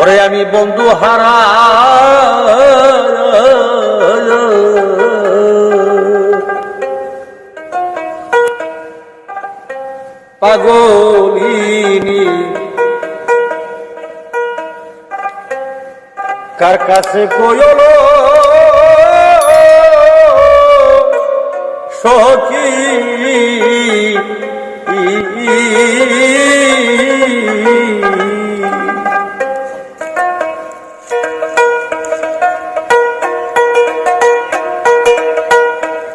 ওরে আমি বন্ধু হারা পাগলিনী কার কাছে কইল সখী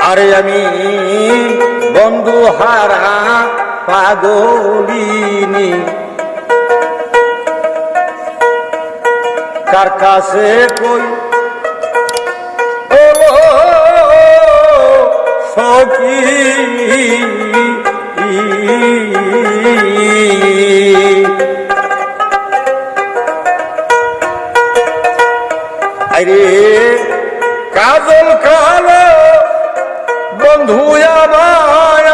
আরে আমি বন্ধু হারা পাগলিনী কার কাছে কই ও সখী আরে কাজল কালো বন্ধু আমার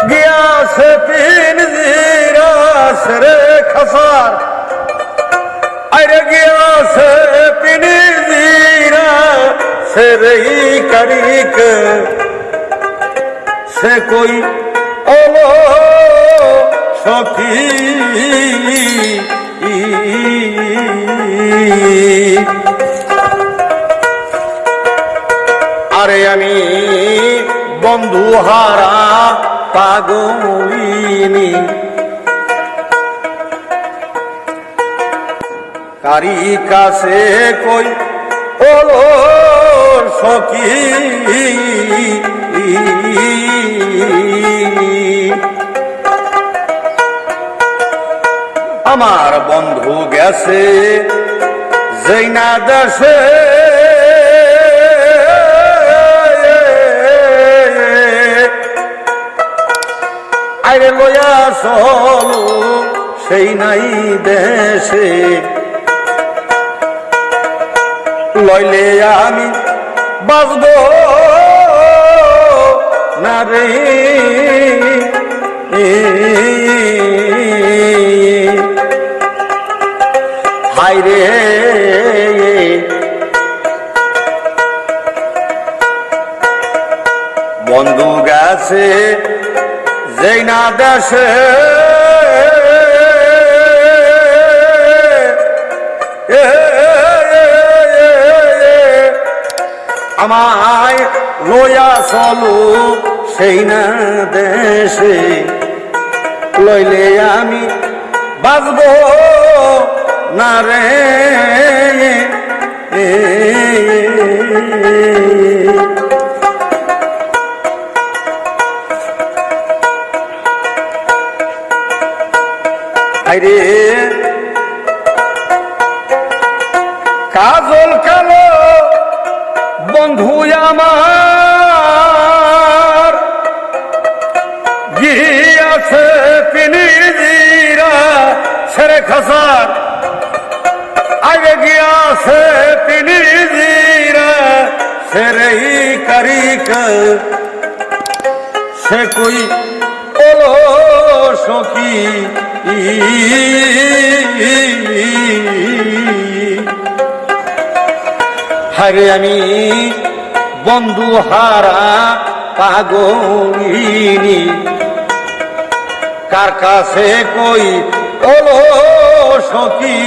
গিয়াছে পিনজিরাস রে খসার আরে গিয়াছে পিনজিরাস রে করিক সে কই ওলো সখী আরে আমি বন্ধু হারা পাগলিনী কারি কাছে কই ওলো সখী আমার বন্ধু গেছে জৈনা দেশে আরে লয়া চল সেই নাই দেশে লইলে আমি বাঁচব না রে হায় রে বন্ধু গেছে যেই না দেশে আমায় লইয়া চলো সেই না দেশে লইলে আমি বাঁচব না রে আরে কাজল কালো বন্ধু আমার গিয়াছে পিনজিরা ছেড়ে খসার আগে গিয়াছে পিনজিরা ছেড়ে করিক সে কই ওলো সখী হারে আমি বন্ধু হারা পাগলিনী কার কাছে কই ওলো সখী